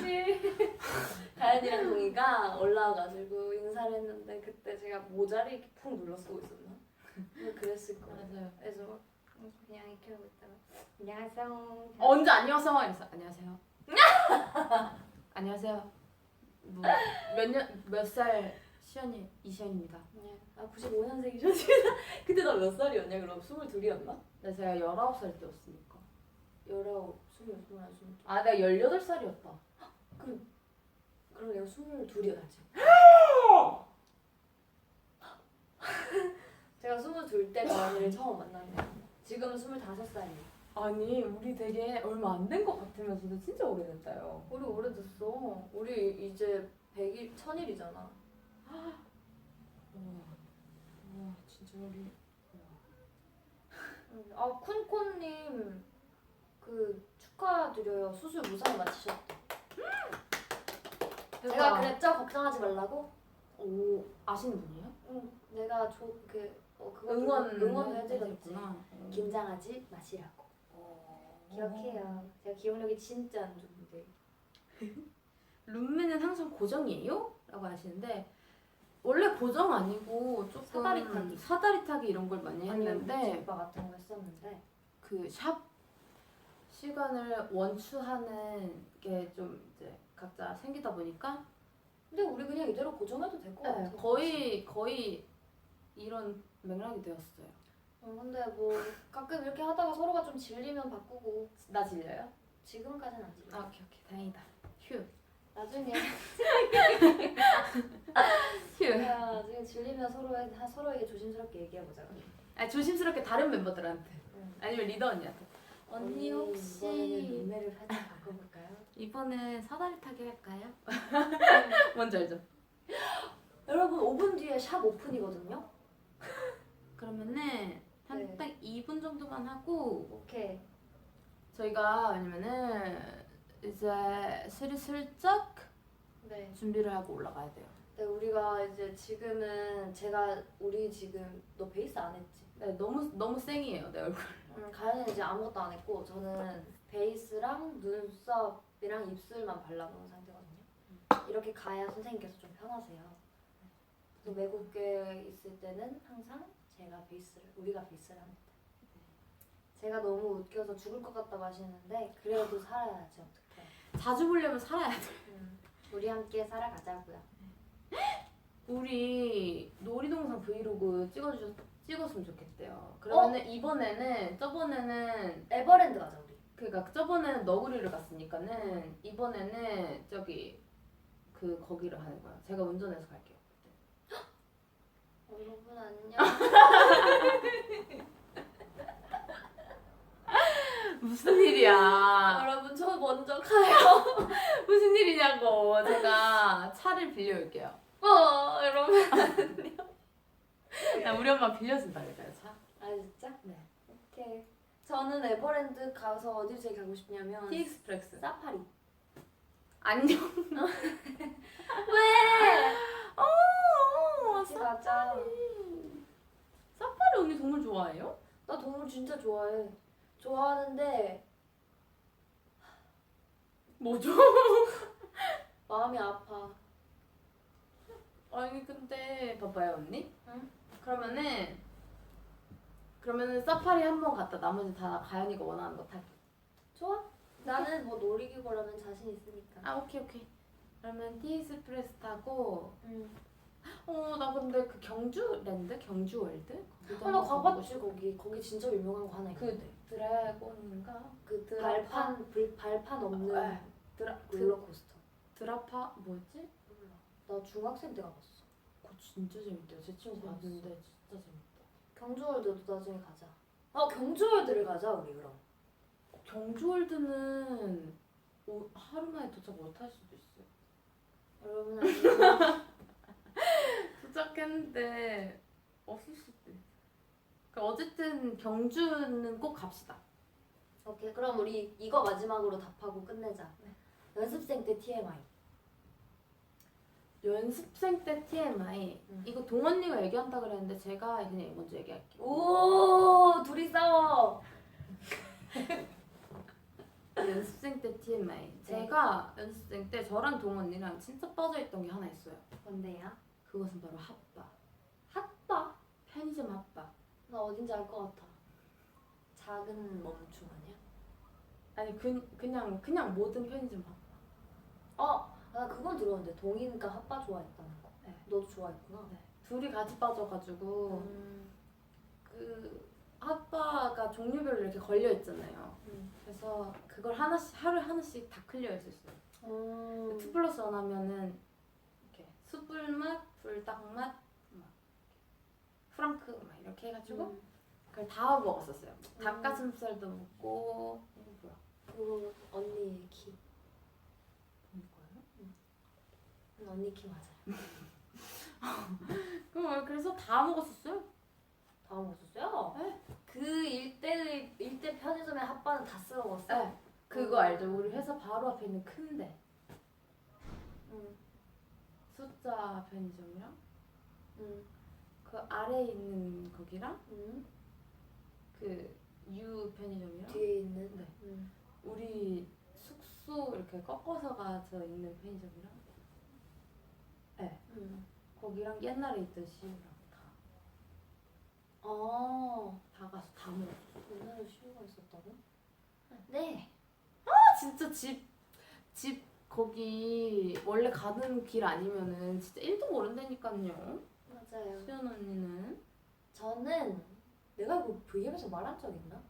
가연이랑 동이가 올라와가지고 인사를 했는데 그때 제가 모자를 이렇게 푹 눌러 쓰고 있었나? 그랬을 거예요. 맞아요. 그래서 그냥 이렇게 하고 있다가 안녕하세요. 언제 안녕하세요? 이랬어. 안녕하세요. 안녕하세요. 뭐 몇 살 시연이 이시연입니다. 네. 아 95년생이셨습니다. 그때 나 몇 살이었냐? 그럼 22이었나? 네, 제가 19살 때였으니까. 19, 20, 21, 22. 아, 내가 18살이었다. 그럼 내가 22이었지. 제가 22때 가연이를 처음 만났네요. 지금은 25살이에요. 아니, 우리 되게 얼마 안 된 것 같으면서도 진짜 오래됐다요. 우리 오래됐어. 우리 이제 100일, 1000일이잖아. 와, 진짜 우리. 아 쿤코님 그 축하드려요. 수술 무사히 마치셨대. 제가 그랬죠? 걱정하지 말라고? 오, 아시는 분이에요? 응. 내가 그거 응원도 해드렸지. 해주셨구나. 긴장하지 마시라고. 기억해요. 제가 기억력이 진짜 안 좋은데. 룸메는 항상 고정이에요? 라고 하시는데 원래 고정 아니고 조금 사다리 타기 이런 걸 많이 했는데 오빠 같은 거 했었는데 그 샵 시간을 원추하는 게 좀 이제 각자 생기다 보니까 근데 우리 그냥 이대로 고정해도 될 것 네, 같아. 거의 이런 맥락이 되었어요. 근데 뭐 가끔 이렇게 하다가 서로가 좀 질리면 바꾸고. 나 질려요? 지금까지는 안 질려. 아, 오케이 다행이다. 휴. 나중에 휴. 나중에 질리면 서로에게 조심스럽게 얘기해보자. 아, 조심스럽게 다른 멤버들한테 응. 아니면 리더 언니한테 언니 이번에는 혹시 룸메를 살짝 바꿔볼까요? 이번에 사다리 타기 할까요? 뭔지 알죠? 여러분 5분 뒤에 샵 오픈이거든요. 그러면은 한 네. 딱 2분 정도만 하고 오케이. 저희가 아니면은 이제 슬슬쩍 네. 준비를 하고 올라가야 돼요. 네, 우리가 이제 지금은 우리 지금 너 베이스 안 했지? 네, 너무 쌩이에요 내 얼굴. 가연이는 이제 아무것도 안 했고 저는 베이스랑 눈썹이랑 입술만 발라본 상태거든요. 이렇게 가야 선생님께서 좀 편하세요. 또 외국에 있을 때는 항상 우리가 베이스를 합니다. 제가 너무 웃겨서 죽을 것 같다고 하시는데 그래도 살아야지 어떡해. 자주 보려면 살아야 돼. 우리 함께 살아가자고요. 우리 놀이동산 브이로그 찍었으면 좋겠대요. 그러면은 이번에는 저번에는 에버랜드 가자 우리. 그러니까 저번에는 너구리를 갔으니까는 이번에는 저기 거기를 하는 거야. 제가 운전해서 갈게요. 여러분 안녕. 무슨 일이야? 여러분 저 먼저 가요. 무슨 일이냐고. 제가 차를 빌려올게요. 여러분. 나 우리 엄마 빌려준다 그래요 차. 아 진짜? 네. 오케이. 저는 에버랜드 가서 어디 제일 가고 싶냐면 티익스프레스. 사파리. 안녕. 왜? 같이 가자. 사파리 언니 동물 좋아해요? 나 동물 진짜 좋아해. 좋아하는데 뭐죠? 마음이 아파. 아니 근데 봐봐요 언니. 응? 그러면은 사파리 한 번 갔다 나머지 다 가연이가 원하는 거 타기. 좋아? 나는 뭐 놀이기구라면 자신 있으니까. 아 오케이. 그러면 티익스프레스 타고. 응. 나 근데 그 경주랜드? 경주월드? 거기도 나 한번 가봤지 거기. 거기 진짜 유명한 거 하나 있는데. 드래곤인가? 그 발판 없는 롤러코스터. 드라파 뭐였지? 몰라. 나 중학생 때 가봤어. 그거 진짜 재밌대요. 제 친구 재밌어. 갔는데 진짜 재밌다. 경주월드도 나중에 가자. 경주월드를 가자 우리 그럼. 경주월드는 하루 만에 도착 못 할 수도 있어요. 여러분 안녕. 도착했는데 없을 수도 있어. 어쨌든 경주는 꼭 갑시다. 오케이, 그럼 우리 이거 마지막으로 답하고 끝내자. 연습생 때 TMI. 연습생 때 TMI. 이거 동언니가 얘기한다 그랬는데 제가 그냥 먼저 얘기할게요. 오, 둘이 싸워. 연습생 때 TMI. 제가 연습생 때 저랑 동언니랑 진짜 빠져있던 게 하나 있어요. 뭔데요? 그것은 바로 핫바. 핫바? 편의점 핫바. 나 어딘지 알 것 같아. 작은 멈춤 아니야? 아니 그냥 모든 편의점 핫바. 나 그건 들었는데 동이니까 핫바 좋아했다는 거. 네. 너도 좋아했구나. 네. 둘이 같이 빠져가지고 그 핫바가 종류별로 이렇게 걸려 있잖아요. 그래서 그걸 하루에 하나씩 다 클리어할 수 있어요. 2+1 하면은 이렇게 숯불맛, 불닭맛, 막 프랑크 막 이렇게 해가지고 그걸 다 먹었었어요. 닭가슴살도 먹고 이거 뭐야? 그거 언니의 키. 뭐예요? 언니 키 맞아요. 그래서 다 먹었었어요. 다 먹었어요? 네. 그 일대 편의점에 핫바는 다 쓸어 먹었어? 네. 그거 알죠? 우리 회사 바로 앞에 있는 큰데 숫자 편의점이랑 그 아래에 있는 거기랑 그 U 편의점이랑 뒤에 있는? 네. 우리 숙소 이렇게 꺾어서 가서 있는 편의점이랑 네. 거기랑 옛날에 있던 시우랑 다 가서 다 먹었어. 옛날에 시우가 있었다고? 네. 진짜 집 거기 원래 가는 길 아니면은 진짜 1도 모른다니까요. 맞아요. 수연 언니는 저는 내가 이거 V앱에서 말한 적 있나?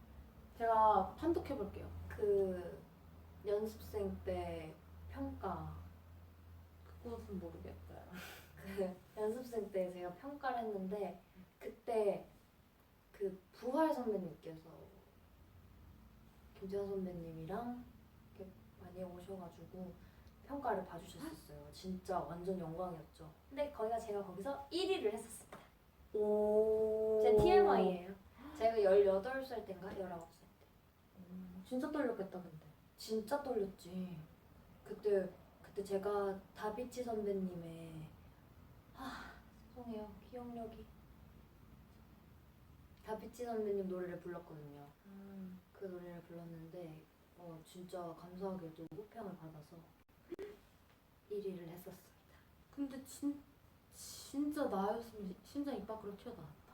제가 판독해 볼게요. 그 연습생 때 평가. 그것은 모르겠어요. 그 연습생 때 제가 평가를 했는데 그때 그 부활 선배님께서 김재현 선배님이랑 이렇게 많이 오셔가지고 평가를 봐주셨었어요. 진짜 완전 영광이었죠. 근데 제가 거기서 1위를 했었습니다. 오. 제 TMI예요. 제가 18살 때인가 19살 때. 진짜 떨렸겠다 근데. 진짜 떨렸지. 그때 제가 다비치 선배님의 죄송해요 기억력이 다비치 선배님 노래를 불렀거든요. 그 노래를 불렀는데 진짜 감사하게도 호평을 받아서 1위를 했었습니다. 근데 진짜 나였으면 심장 입 밖으로 튀어나왔다.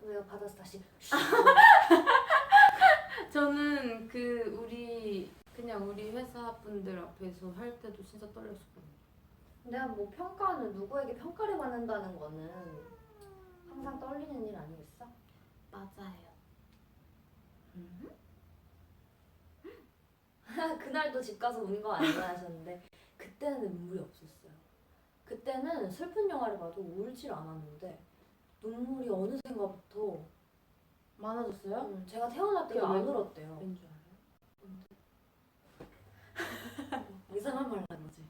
왜요? 받아서 다시 저는 우리 회사 분들 앞에서 할 때도 진짜 떨렸었거든요. 내가 뭐 평가는 누구에게 평가를 받는다는 거는 항상 떨리는 일 아니겠어? 맞아요. 그날도 집 가서 운 거 아니야 하셨는데 그때는 눈물이 없었어요. 그때는 슬픈 영화를 봐도 울질 않았는데 눈물이 어느샌가부터 많아졌어요? 제가 태어날 때도 안 울었대요. 왠줄 알아요? 이상한 말 하는 거지.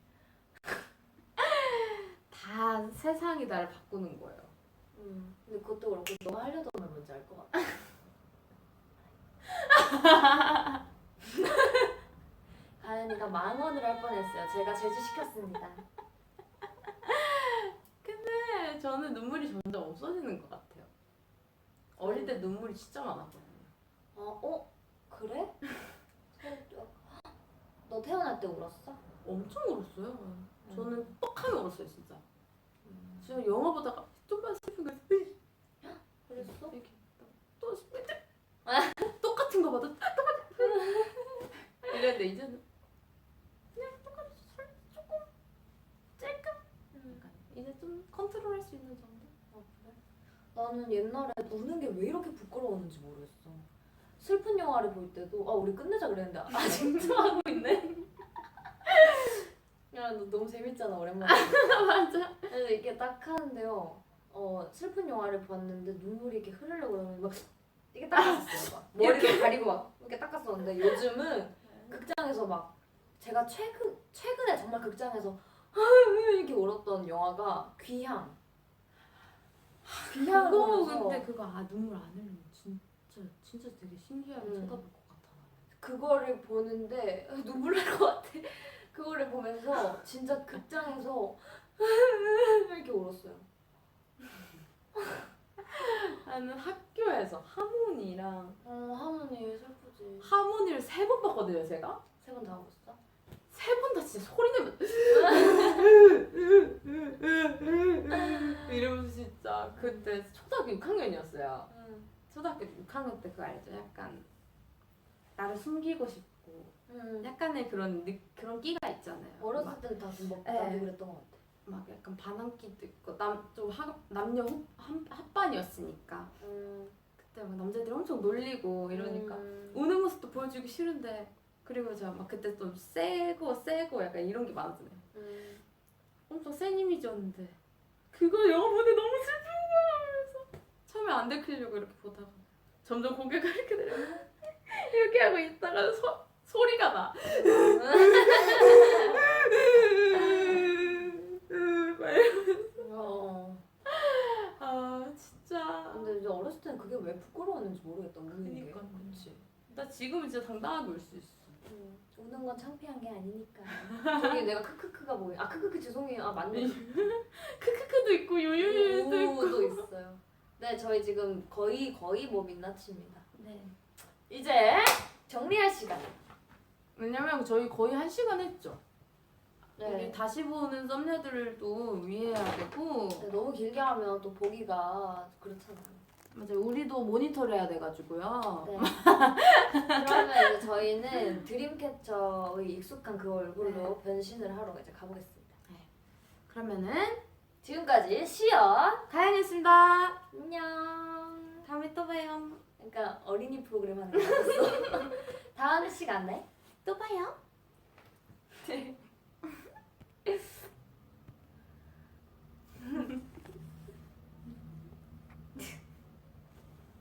다 세상이 나를 바꾸는 거예요. 근데 그것도 그렇고 너가 하려던 말 뭔지 알 것 같아. 가연이가 망언을 할 뻔했어요. 제가 제지시켰습니다. 근데 저는 눈물이 점점 없어지는 것 같아요. 어릴 때 눈물이 진짜 많았거든요. 그래? 너 태어날 때 울었어? 엄청 울었어요. 저는 뻑하면 울었어요 진짜. 제가 영화 보다가 좀만 슬픈 거 그랬어? 이렇게 또 슬플 때 똑같은 거 봐도 이랬는데 이제는 그냥 똑같이 조금 짤끔 약간 이제 좀 컨트롤할 수 있는 정도? 그래? 나는 옛날에 우는 게 왜 이렇게 부끄러웠는지 모르겠어. 슬픈 영화를 볼 때도 우리 끝내자 그랬는데 아직도 하고 있네. 야, 너 너무 재밌잖아 오랜만에. 맞아. 그래서 이렇게 딱 하는데요. 슬픈 영화를 봤는데 눈물이 이렇게 흐르려고 그러면 막 이렇게 닦았었어요. 막 머리를 가리고 막 이렇게 닦았었는데 요즘은 극장에서 막 제가 최근에 정말 극장에서 이렇게 울었던 영화가 귀향. 비하하는 그거 거면서 근데 그거 눈물 안 흘리면 진짜 되게 신기하게 쳐다볼 것 같아. 그거를 보는데 눈물 날 것 같아. 그거를 보면서 진짜 극장에서 이렇게 울었어요. 나는 학교에서 하모니랑 하모니 슬프지. 하모니를 3번 봤거든요, 제가. 3번 다 봤어? 3번 다 진짜 소리 내면 이러면서 진짜 그때 초등학교 6학년이었어요. 초등학교 6학년 때 그거 알죠? 약간 나를 숨기고 싶고 약간의 그런 끼가 있잖아요. 어렸을 때는 다 좀 네. 나도 그랬던 것 같아. 막 약간 반항기도 있고 남녀 합반이었으니까 그때 막 남자들이 엄청 놀리고 이러니까 우는 모습도 보여주기 싫은데 그리고 제가 막 그때 좀 세고 약간 이런 게 많았잖아요. 엄청 센 이미지였는데 그걸 영화 보는데 너무 슬픈 거야. 그래서 처음에 안 들키려고 이렇게 보다가 점점 고개가 이렇게 내려 이렇게 하고 있다가 소리가 나. 막 이러면서 아 진짜. 근데 이제 어렸을 때는 그게 왜 부끄러웠는지 모르겠다. 우는 게. 그니까 그치. 나 지금은 진짜 당당하게 울 수 있어. 우는 건 창피한 게 아니니까. 저기 내가 크크크가 뭐예요? 크크크 죄송해요. 맞네. 크크크도 있고 유유유도 있고. 우도 있어요. 네, 저희 지금 거의 뭐 민낯입니다. 네. 이제 정리할 시간. 왜냐면 저희 거의 1시간 했죠. 우리 네. 다시 보는 썸네들도 위해야 되고 네, 너무 길게 하면 또 보기가 그렇잖아요. 맞아요. 우리도 모니터를 해야 돼가지고요. 네. 그러면 이제 저희는 드림캐쳐의 익숙한 그 얼굴로 변신을 하러 이제 가보겠습니다. 그러면은 지금까지 시연 다현이었습니다. 안녕. 다음에 또 봐요. 그러니까 어린이 프로그램 하는 거 같았어. 다음 시간에 또 봐요. 네.